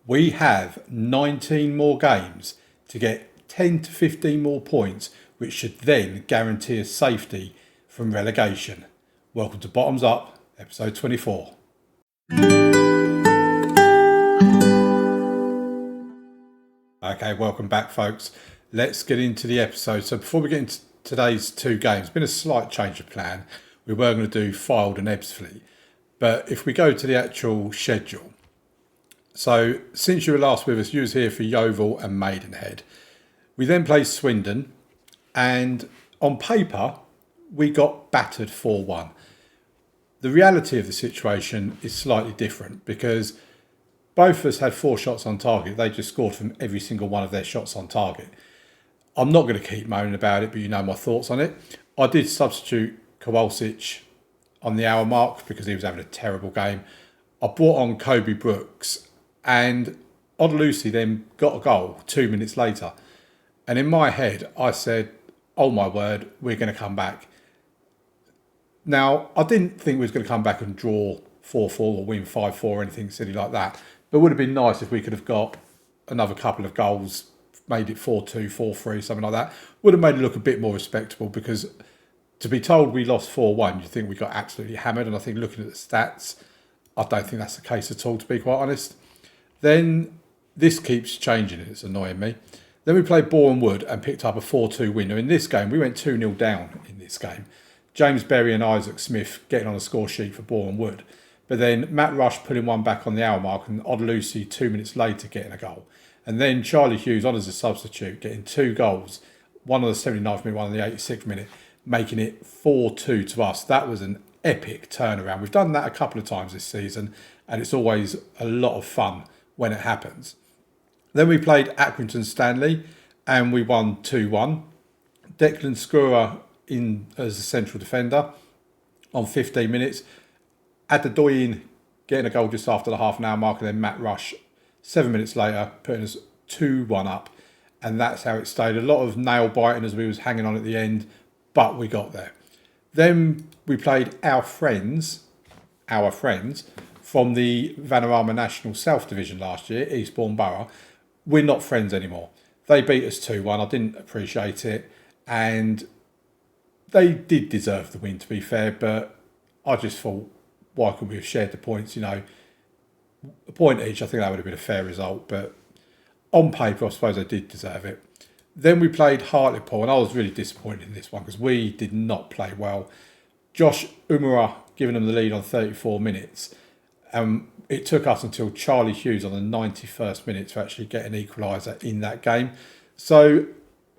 We have 19 more games to get 10 to 15 more points, which should then guarantee us safety from relegation. Welcome to Bottoms Up, episode 24. Okay, welcome back, folks. Let's get into the episode. So before we get into today's two games, been a slight change of plan. We were going to do Fylde and Aveley, but if we go to the actual schedule, so since you were last with us, you was here for Yeovil and Maidenhead. We then played Swindon, and on paper, we got battered 4-1. The reality of the situation is slightly different because both of us had 4 shots on target. They just scored from every single one of their shots on target. I'm not going to keep moaning about it, but you know my thoughts on it. I did substitute Kowalczyk on the hour mark because he was having a terrible game. I brought on Kobe Brooks, and Aveley then got a goal 2 minutes later. And in my head, I said, oh my word, we're going to come back. Now, I didn't think we was going to come back and draw 4-4 or win 5-4 or anything silly like that. But it would have been nice if we could have got another couple of goals, made it 4-2, 4-3, something like that. Would have made it look a bit more respectable, because to be told we lost 4-1, you think we got absolutely hammered. And I think looking at the stats, I don't think that's the case at all, to be quite honest. Then this keeps changing and it's annoying me. Then we played Boreham Wood and picked up a 4-2 win. Now in this game, we went 2-0 down in this game. James Berry and Isaac Smith getting on the score sheet for Boreham Wood. But then Matt Rush putting one back on the hour mark, and Aveley 2 minutes later getting a goal. And then Charlie Hughes on as a substitute, getting 2 goals, one on the 79th minute, one on the 86th minute, making it 4-2 to us. That was an epic turnaround. We've done that a couple of times this season, and it's always a lot of fun when it happens. Then we played Accrington Stanley and we won 2-1. Declan Skura in as a central defender on 15 minutes. Adedoyin getting a goal just after the half an hour mark, and then Matt Rush 7 minutes later putting us 2-1 up. And that's how it stayed. A lot of nail biting as we was hanging on at the end, but we got there. Then we played our friends from the Vanarama National South Division last year, Eastbourne Borough. We're not friends anymore. They beat us 2-1. I didn't appreciate it. And they did deserve the win, to be fair. But I just thought, why could we have shared the points? You know, a point each, I think that would have been a fair result. But on paper, I suppose they did deserve it. Then we played Hartlepool, and I was really disappointed in this one because we did not play well. Josh Umara giving them the lead on 34 minutes. It took us until Charlie Hughes on the 91st minute to actually get an equaliser in that game. So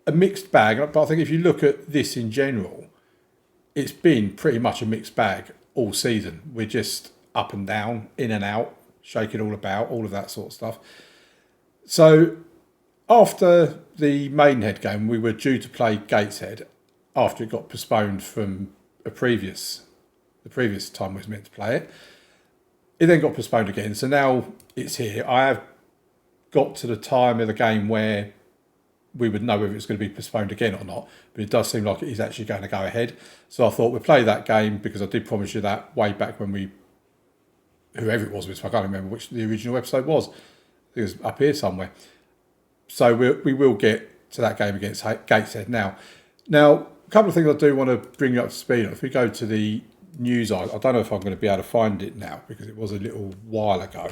a mixed bag, but I think if you look at this in general, it's been pretty much a mixed bag all season. We're just up and down, in and out, shaking all about, all of that sort of stuff. So after the Maidenhead game, we were due to play Gateshead after it got postponed from the previous time we was meant to play it. It then got postponed again, so now it's here. I have got to the time of the game where we would know whether it's going to be postponed again or not, but it does seem like it is actually going to go ahead. So I thought we'd play that game because I did promise you that way back when whoever it was, I can't remember which the original episode was. It was up here somewhere. So we will get to that game against Gateshead now. Now, a couple of things I do want to bring you up to speed on. If we go to the news, I don't know if I'm going to be able to find it now because it was a little while ago.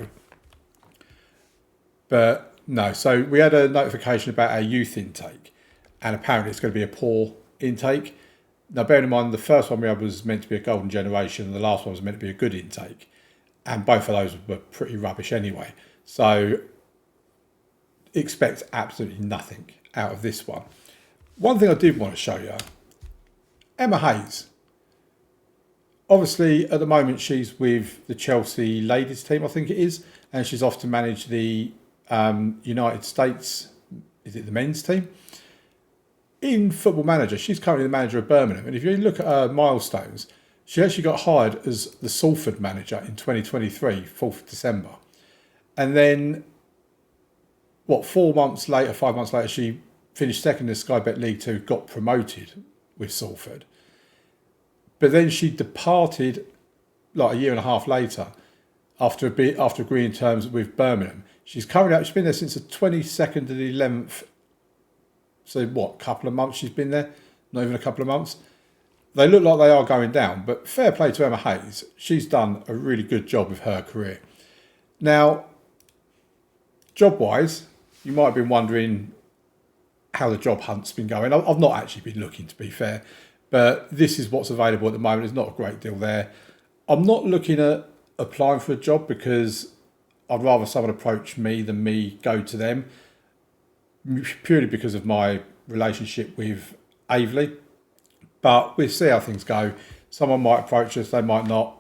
But no, so we had a notification about our youth intake, and apparently it's going to be a poor intake. Now, bearing in mind, the first one we had was meant to be a golden generation, and the last one was meant to be a good intake. And both of those were pretty rubbish anyway. So expect absolutely nothing out of this one. One thing I did want to show you, Emma Hayes. Obviously, at the moment, she's with the Chelsea ladies team, I think it is, and she's off to manage the United States, is it the men's team? In Football Manager, she's currently the manager of Birmingham, and if you look at her milestones, she actually got hired as the Salford manager in 2023, 4th of December. And then, 5 months later, she finished second in the Sky Bet League 2, got promoted with Salford. But then she departed like a year and a half later after agreeing terms with Birmingham. She's currently out. She's been there since the 22nd to the 11th. So what, couple of months she's been there? Not even a couple of months. They look like they are going down, but fair play to Emma Hayes. She's done a really good job with her career. Now, job-wise, you might have been wondering how the job hunt's been going. I've not actually been looking, to be fair, but this is what's available at the moment. There's not a great deal there. I'm not looking at applying for a job because I'd rather someone approach me than me go to them, purely because of my relationship with Aveley. But we'll see how things go. Someone might approach us, they might not.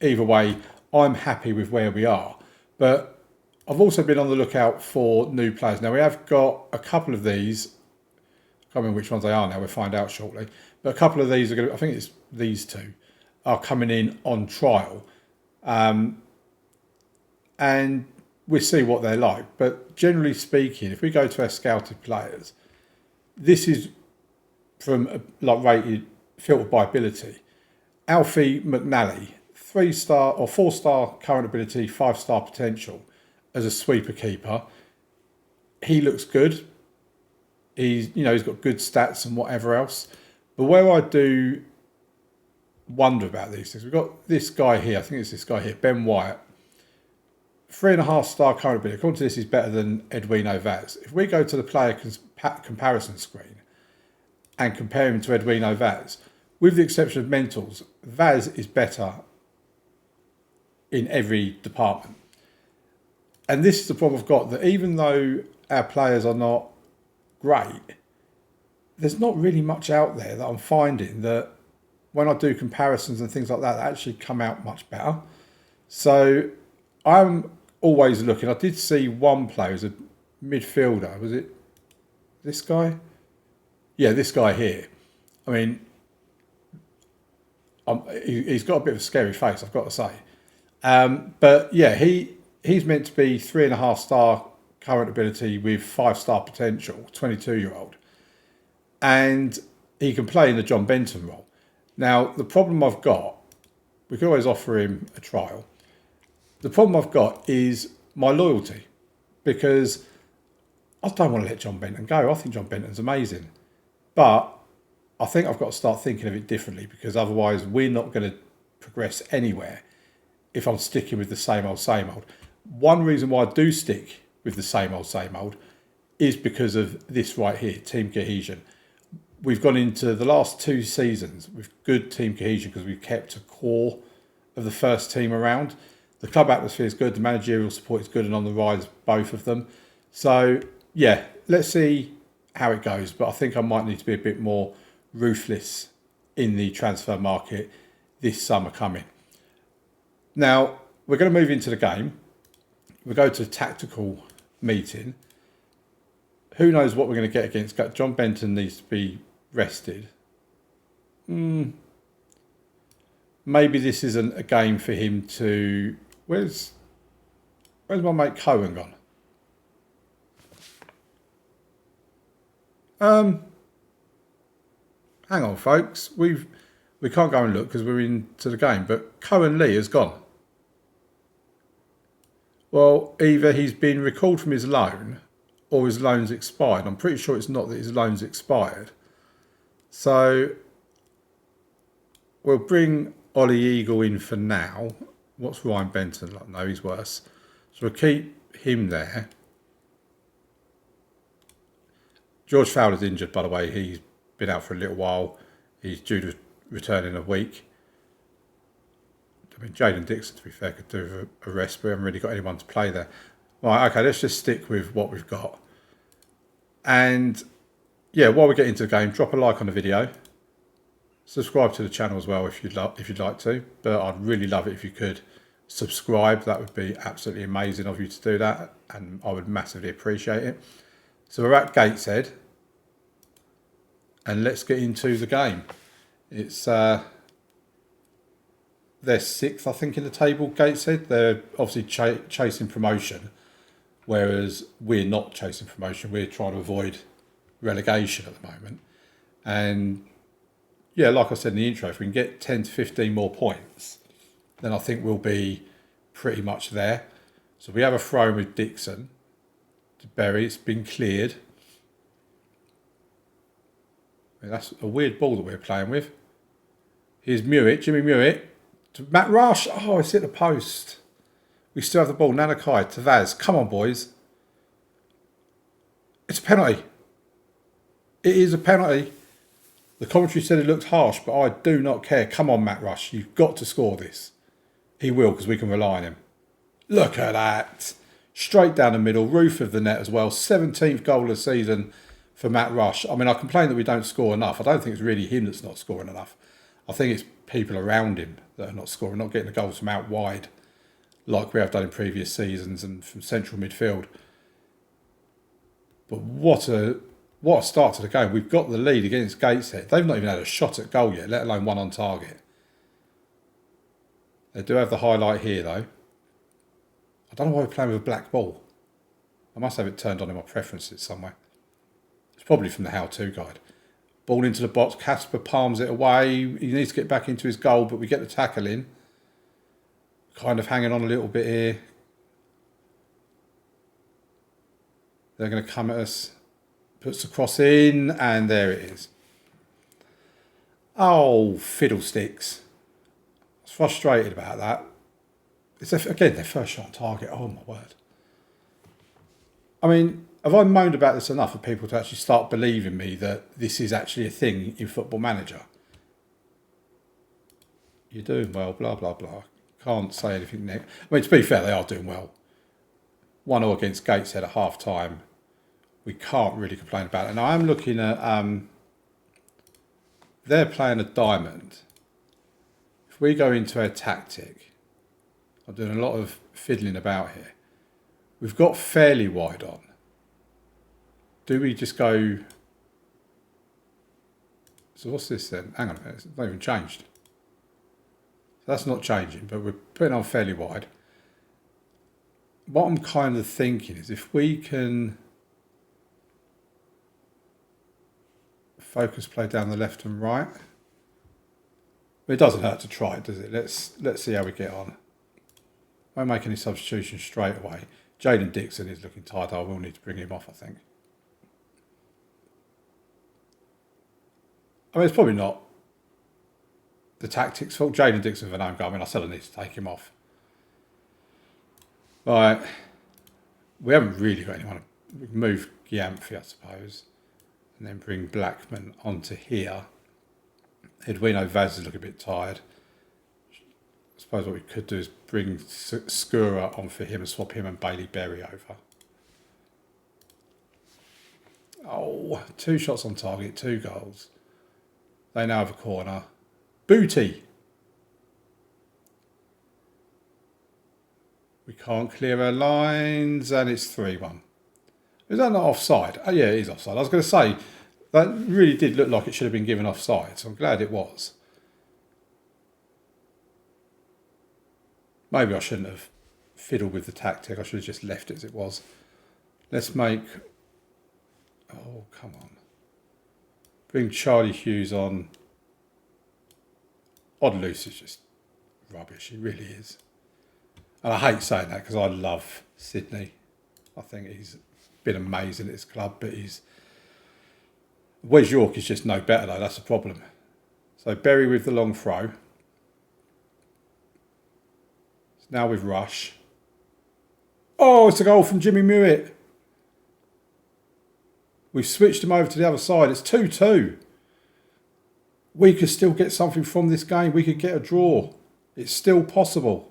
Either way, I'm happy with where we are. But I've also been on the lookout for new players. Now, we have got a couple of these. I can't remember which ones they are now. We'll find out shortly. But a couple of these are going to, I think it's these two, are coming in on trial. And we'll see what they're like. But generally speaking, if we go to our scouted players, this is from like rated, filtered by ability. Alfie McNally, 3-star or 4-star current ability, 5-star potential as a sweeper keeper. He looks good. He's got good stats and whatever else. But where I do wonder about these things, we've got this guy here. I think it's this guy here, Ben Wyatt. 3.5-star current ability. According to this, he's better than Edwino Vaz. If we go to the player comparison screen and compare him to Edwino Vaz, with the exception of mentals, Vaz is better in every department. And this is the problem I've got, that even though our players are not great, there's not really much out there that I'm finding that when I do comparisons and things like that, that actually come out much better. So I'm always looking. I did see one player as a midfielder. Was it this guy? Yeah, this guy here. I mean, he's got a bit of a scary face, I've got to say. But yeah, he's meant to be 3.5-star current ability with 5-star potential, 22-year-old. And he can play in the John Benton role. Now, the problem I've got, we can always offer him a trial. The problem I've got is my loyalty, because I don't want to let John Benton go. I think John Benton's amazing. But I think I've got to start thinking of it differently, because otherwise we're not going to progress anywhere if I'm sticking with the same old, same old. One reason why I do stick with the same old is because of this right here, team cohesion. We've gone into the last 2 seasons with good team cohesion because we've kept a core of the first team around. The club atmosphere is good, the managerial support is good, and on the rise, both of them. So, yeah, let's see how it goes. But I think I might need to be a bit more ruthless in the transfer market this summer coming. Now, we're going to move into the game. We'll go to a tactical meeting. Who knows what we're going to get against? John Benton needs to be rested. Maybe this isn't a game for him to... Where's my mate Cohen gone? Hang on, folks. We can't go and look because we're into the game. But Cohen Lee has gone. Well, either he's been recalled from his loan or his loan's expired. I'm pretty sure it's not that his loan's expired. So we'll bring Ollie Eagle in for now. What's Ryan Benton like? No, he's worse. So we'll keep him there. George Fowler's injured, by the way. He's been out for a little while. He's due to return in a week. I mean, Jaden Dixon, to be fair, could do a rest, but we haven't really got anyone to play there. Right, okay, let's just stick with what we've got. And yeah, while we get into the game, drop a like on the video. Subscribe to the channel as well if you'd like to. But I'd really love it if you could subscribe. That would be absolutely amazing of you to do that, and I would massively appreciate it. So we're at Gateshead, and let's get into the game. It's they're 6th, I think, in the table. Gateshead. They're obviously chasing promotion, whereas we're not chasing promotion. We're trying to avoid relegation at the moment. And yeah, like I said in the intro, if we can get 10 to 15 more points, then I think we'll be pretty much there. So we have a throw with Dixon to Berry. It's been cleared. That's a weird ball that we're playing with. Here's Mewett, Jimmy Mewett. To Matt Rush. Oh, it's hit the post. We still have the ball. Nanakai to Vaz. Come on, boys. It's a penalty. It is a penalty. The commentary said it looked harsh, but I do not care. Come on, Matt Rush. You've got to score this. He will, because we can rely on him. Look at that. Straight down the middle. Roof of the net as well. 17th goal of the season for Matt Rush. I mean, I complain that we don't score enough. I don't think it's really him that's not scoring enough. I think it's people around him that are not scoring, not getting the goals from out wide, like we have done in previous seasons and from central midfield. But what a start to the game. We've got the lead against Gateshead. They've not even had a shot at goal yet, let alone one on target. They do have the highlight here, though. I don't know why we're playing with a black ball. I must have it turned on in my preferences somewhere. It's probably from the how-to guide. Ball into the box. Casper palms it away. He needs to get back into his goal, but we get the tackle in. Kind of hanging on a little bit here. They're going to come at us. Puts the cross in, and there it is. Oh, fiddlesticks. I was frustrated about that. It's, again, their first shot on target. Oh, my word. I mean, have I moaned about this enough for people to actually start believing me that this is actually a thing in Football Manager? You're doing well, blah, blah, blah. Can't say anything negative. I mean, to be fair, they are doing well. 1-0 against Gateshead at half-time. We can't really complain about it. And I am looking at... they're playing a diamond. If we go into a tactic... I'm doing a lot of fiddling about here. We've got fairly wide on. Do we just go... So what's this then? Hang on a minute. It's not even changed. That's not changing, but we're putting on fairly wide. What I'm kind of thinking is if we can focus play down the left and right. It doesn't hurt to try it, does it? Let's see how we get on. Won't make any substitutions straight away. Jaden Dixon is looking tired. I will need to bring him off, I think. I mean, it's probably not the tactics fault. Jaden Dixon for an own goal. I mean, I said I need to take him off. Right. We haven't really got anyone. We can move Gyamfi, I suppose. And then bring Blackman onto here. Edwino Vaz is looking a bit tired. I suppose what we could do is bring Skura on for him and swap him and Bailey Berry over. Oh, 2 shots on target, 2 goals. They now have a corner. Booty. We can't clear our lines and it's 3-1. Is that not offside? Oh yeah, it is offside. I was going to say, that really did look like it should have been given offside, so I'm glad it was. Maybe I shouldn't have fiddled with the tactic. I should have just left it as it was. Let's make... Oh, come on. Bring Charlie Hughes on. Odd Loose is just rubbish. He really is. And I hate saying that because I love Sydney. I think he's been amazing at his club, but he's... Wes York is just no better though. That's the problem. So Berry with the long throw. Now with Rush. Oh, it's a goal from Jimmy Mewett. We've switched him over to the other side. It's 2-2. We could still get something from this game. We could get a draw. It's still possible.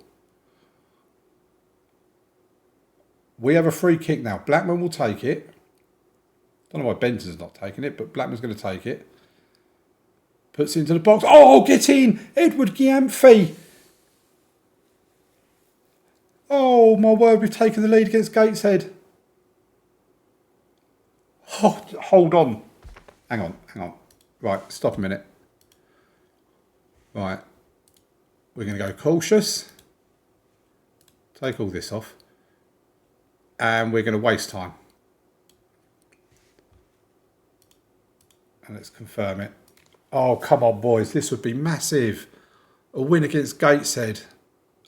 We have a free kick now. Blackman will take it. Don't know why Benton's not taking it, but Blackman's going to take it. Puts it into the box. Oh, get in! Edward Gyamfi. Oh, my word, we've taken the lead against Gateshead. Oh, hold on. Hang on. Right, stop a minute. Right. We're going to go cautious. Take all this off. And we're going to waste time. And let's confirm it. Oh, come on, boys. This would be massive. A win against Gateshead.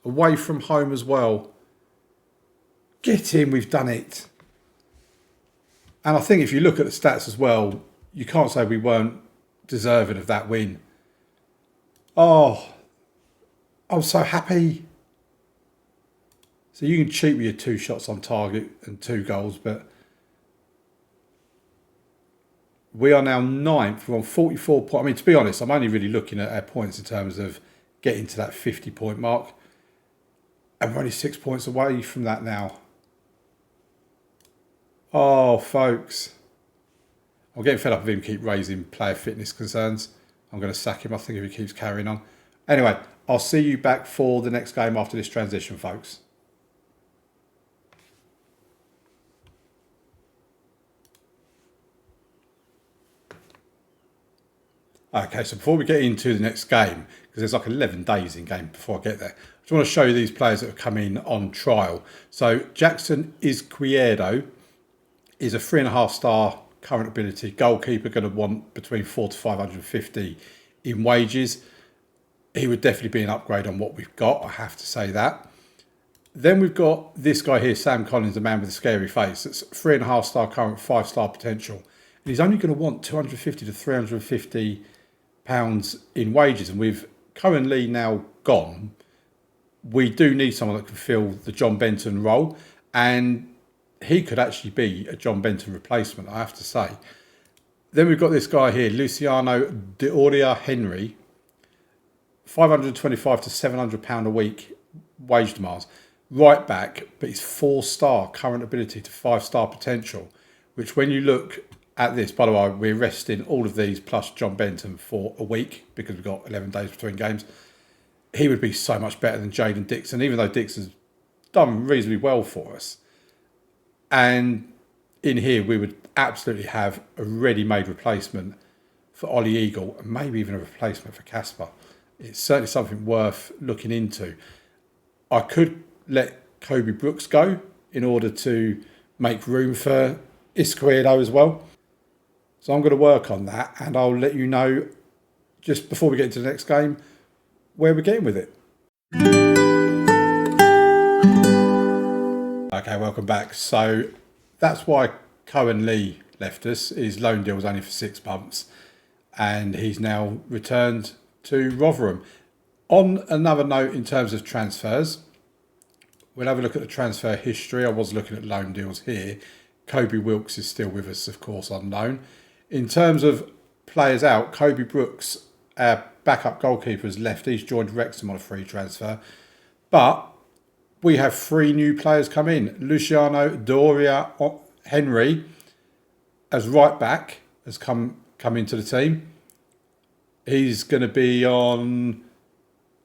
Away from home as well. Get in, we've done it. And I think if you look at the stats as well, you can't say we weren't deserving of that win. Oh, I was so happy. So you can cheat with your 2 shots on target and 2 goals, but we are now 9th. We're on 44 points. I mean, to be honest, I'm only really looking at our points in terms of getting to that 50-point mark. And we're only 6 points away from that now. Oh, folks. I'm getting fed up with him keep raising player fitness concerns. I'm going to sack him, I think, if he keeps carrying on. Anyway, I'll see you back for the next game after this transition, folks. Okay, so before we get into the next game, because there's like 11 days in game before I get there, I just want to show you these players that have come in on trial. So Jackson Izquierdo is a 3.5-star current ability goalkeeper, going to want between 400 to 550 in wages. He would definitely be an upgrade on what we've got, I have to say that. Then we've got this guy here, Sam Collins, the man with the scary face. It's 3.5-star current, 5-star potential. And he's only going to want 250 to 350 pounds in wages. And with Cohen Lee now gone, we do need someone that can fill the John Benton role. And he could actually be a John Benton replacement, I have to say. Then we've got this guy here, Luciano D'Oria Henry, 525 to 700 pound a week wage demands. Right back, but he's 4-star current ability to 5-star potential, which when you look at this, by the way, we're resting all of these plus John Benton for a week because we've got 11 days between games. He would be so much better than Jaden Dixon, even though Dixon's done reasonably well for us. And in here, we would absolutely have a ready-made replacement for Ollie Eagle and maybe even a replacement for Casper. It's certainly something worth looking into. I could let Kobe Brooks go in order to make room for Izquierdo as well. So I'm going to work on that, and I'll let you know just before we get into the next game where we're getting with it. Okay, welcome back. So that's why Cohen Lee left us. His loan deal was only for 6 months, and he's now returned to Rotherham. On another note, in terms of transfers, we'll have a look at the transfer history. I was looking at loan deals here. Kobe Wilkes is still with us, of course, on loan. In terms of players out, Kobe Brooks, our backup goalkeeper, has left. He's joined Wrexham on a free transfer. But we have 3 new players come in. Luciano D'Oria Henry, as right back, has come into the team. He's going to be on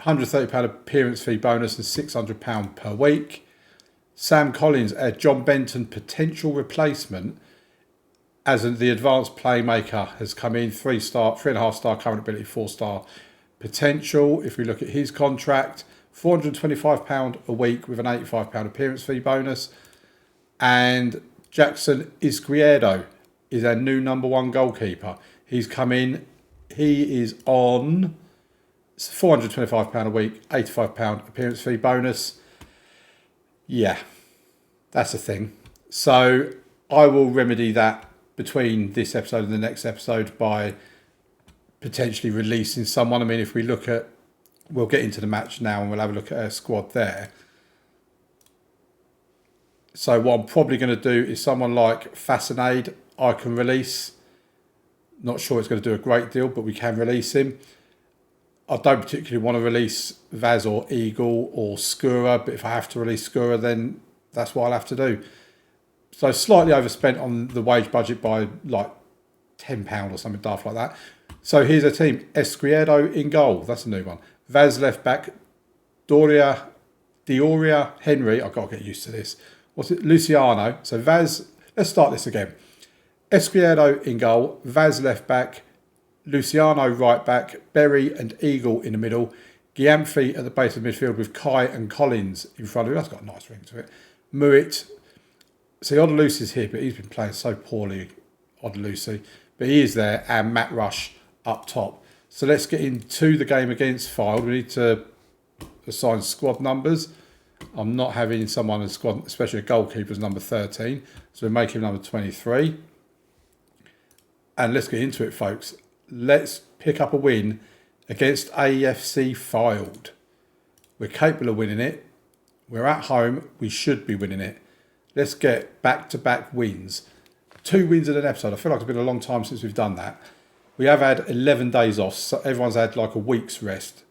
£130 appearance fee bonus and £600 per week. Sam Collins, a John Benton potential replacement, as the advanced playmaker, has come in. 3-star, 3.5-star current ability, 4-star potential. If we look at his contract, £425 a week with an £85 appearance fee bonus. And Jackson Izquierdo is our new #1 goalkeeper. He's come in. He is on £425 a week, £85 appearance fee bonus. Yeah, that's a thing. So I will remedy that between this episode and the next episode by potentially releasing someone. I mean, if we look at, we'll get into the match now and we'll have a look at our squad there. So what I'm probably going to do is someone like Fascinade I can release. Not sure it's going to do a great deal, but we can release him. I don't particularly want to release Vaz or Eagle or Skura, but if I have to release Skura, then that's what I'll have to do. So slightly overspent on the wage budget by like £10 or something daft like that. So here's a team. Izquierdo in goal. That's a new one. Vaz left back. D'Oria Henry. I've got to get used to this. What's it? Luciano. So Vaz. Let's start this again. Izquierdo in goal. Vaz left back. Luciano right back. Berry and Eagle in the middle. Gyamfi at the base of midfield with Kai and Collins in front of him. That's got a nice ring to it. Muit. See, Odelusi's here, but he's been playing so poorly, Odelusi. But he is there, and Matt Rush up top. So let's get into the game against Fylde. We need to assign squad numbers. I'm not having someone as squad, especially a goalkeeper, as number 13. So we make him number 23. And let's get into it, folks. Let's pick up a win against AFC Fylde. We're capable of winning it. We're at home. We should be winning it. Let's get back-to-back wins. 2 wins in an episode. I feel like it's been a long time since we've done that. We have had 11 days off, so everyone's had like a week's rest.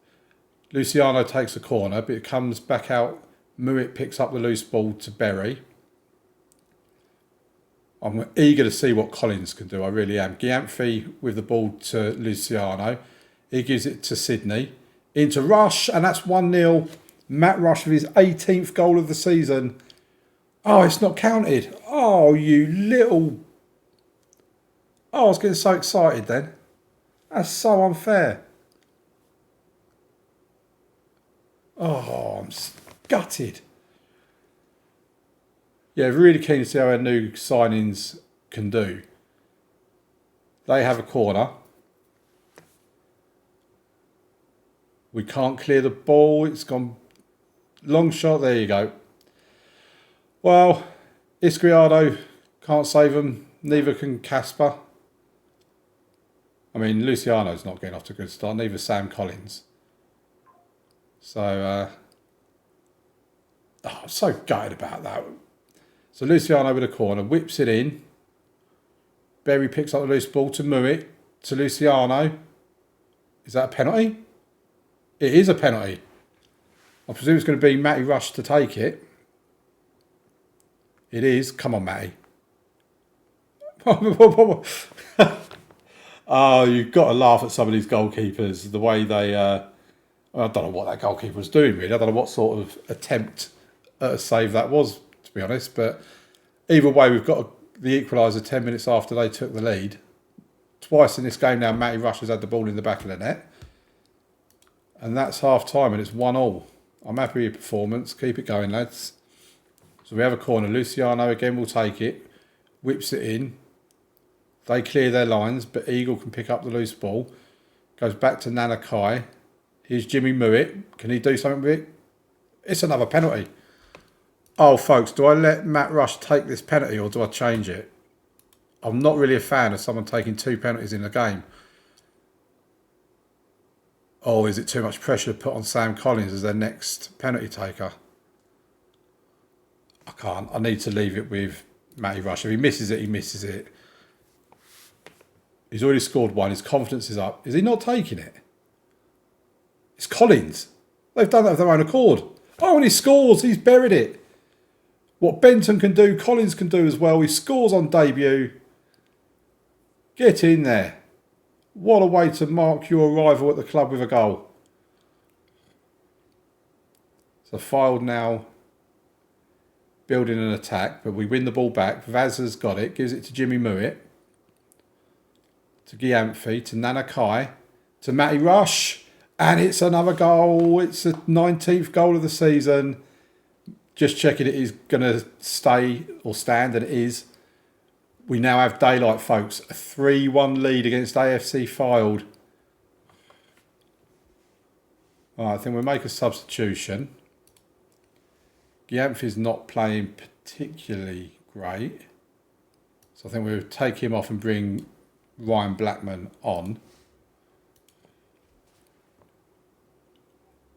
Luciano takes a corner, but it comes back out. Muit picks up the loose ball to Berry. I'm eager to see what Collins can do. I really am. Giamfi with the ball to Luciano. He gives it to Sydney. Into Rush, and that's 1-0. Matt Rush with his 18th goal of the season. Oh, it's not counted. Oh, you little... Oh, I was getting so excited then. That's so unfair. Oh, I'm gutted. Yeah, really keen to see how our new signings can do. They have a corner. We can't clear the ball. It's gone long shot. There you go. Well, Iscriado can't save them. Neither can Casper. I mean, Luciano's not getting off to a good start. Neither Sam Collins. So, I'm so gutted about that. So Luciano with a corner, whips it in. Berry picks up the loose ball to Muit, to Luciano. Is that a penalty? It is a penalty. I presume it's going to be Matty Rush to take it. It is. Come on, Matty. Oh, you've got to laugh at some of these goalkeepers. The way they... I don't know what that goalkeeper was doing, really. I don't know what sort of attempt at a save that was, to be honest. But either way, we've got the equaliser 10 minutes after they took the lead. Twice in this game now, Matty Rush has had the ball in the back of the net. And that's half-time, and it's 1-1. I'm happy with your performance. Keep it going, lads. So we have a corner. Luciano again will take it. Whips it in. They clear their lines, but Eagle can pick up the loose ball. Goes back to Nanakai. Here's Jimmy Muit. Can he do something with it? It's another penalty. Oh, folks, do I let Matt Rush take this penalty or do I change it? I'm not really a fan of someone taking 2 penalties in a game. Oh, is it too much pressure to put on Sam Collins as their next penalty taker? I can't. I need to leave it with Matty Rush. If he misses it, he misses it. He's already scored 1. His confidence is up. Is he not taking it? It's Collins. They've done that of their own accord. Oh, and he scores. He's buried it. What Benton can do, Collins can do as well. He scores on debut. Get in there. What a way to mark your arrival at the club with a goal. So Fylde now building an attack, but we win the ball back. Vaz has got it. Gives it to Jimmy Muit. To Giamfi. To Nanakai. To Matty Rush. And it's another goal. It's the 19th goal of the season. Just checking it is going to stay or stand, and it is. We now have daylight, folks. A 3-1 lead against AFC Fylde. All right, I think we'll make a substitution. Giamfi's not playing particularly great. So I think we'll take him off and bring Ryan Blackman on.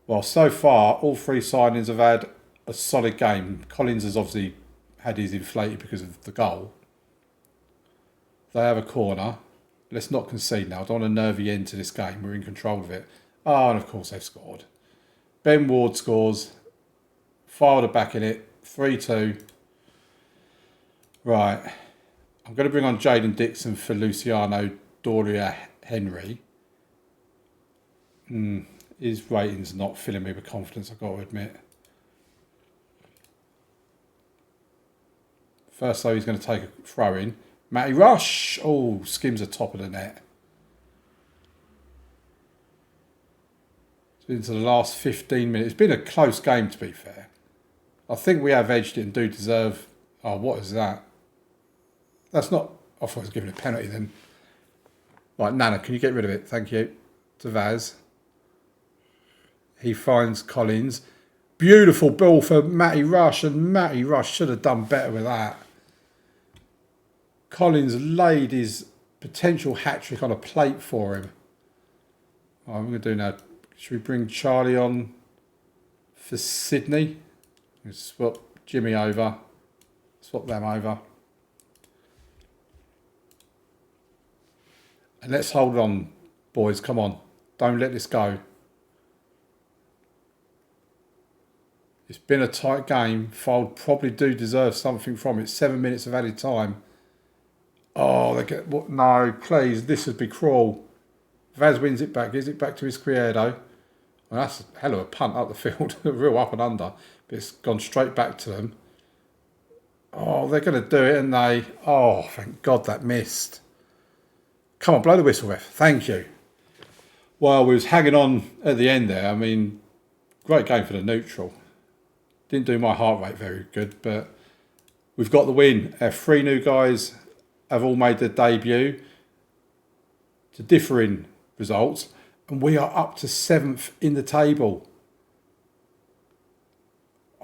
Well, so far, all 3 signings have had a solid game. Collins has obviously had his inflated because of the goal. They have a corner. Let's not concede now. I don't want a nervy end to this game. We're in control of it. Oh, and of course they've scored. Ben Ward scores. Fylde are back in it. 3-2. Right. I'm going to bring on Jaden Dixon for Luciano Doria Henry. His rating's not filling me with confidence, I've got to admit. First, though, he's going to take a throw in. Matty Rush. Oh, skims the top of the net. It's into the last 15 minutes. It's been a close game, to be fair. I think we have edged it and do deserve... Oh, what is that? That's not... I thought I was giving a penalty then. Right, Nana, can you get rid of it? Thank you. To Vaz. He finds Collins. Beautiful ball for Matty Rush, and Matty Rush should have done better with that. Collins laid his potential hat-trick on a plate for him. What I'm going to do now, should we bring Charlie on for Sydney? Swap Jimmy over. Swap them over. And let's hold on, boys. Come on. Don't let this go. It's been a tight game. Fylde probably do deserve something from it. 7 minutes of added time. Oh, they get what? No, please. This would be cruel. Vaz wins it back. Gives it back to his Criado. Well, that's a hell of a punt up the field. Real up and under. But it's gone straight back to them. Oh, they're going to do it, and they... Oh, thank God that missed. Come on, blow the whistle, ref. Thank you. Well, we was hanging on at the end there. I mean, great game for the neutral. Didn't do my heart rate very good, but we've got the win. Our 3 new guys have all made their debut to differing results, and we are up to 7th in the table.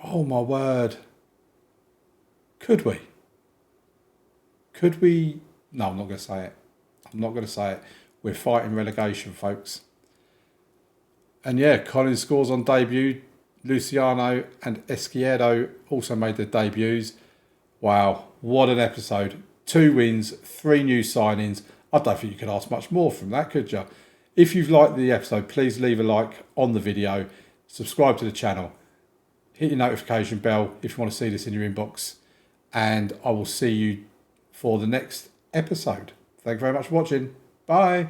Oh my word. Could we? Could we? No, I'm not going to say it. I'm not going to say it. We're fighting relegation, folks. And yeah, Collins scores on debut. Luciano and Esquiedo also made their debuts. Wow, what an episode. 2 wins, 3 new signings. I don't think you could ask much more from that, could you? If you've liked the episode, please leave a like on the video. Subscribe to the channel. Hit your notification bell if you want to see this in your inbox. And I will see you for the next episode. Thank you very much for watching. Bye.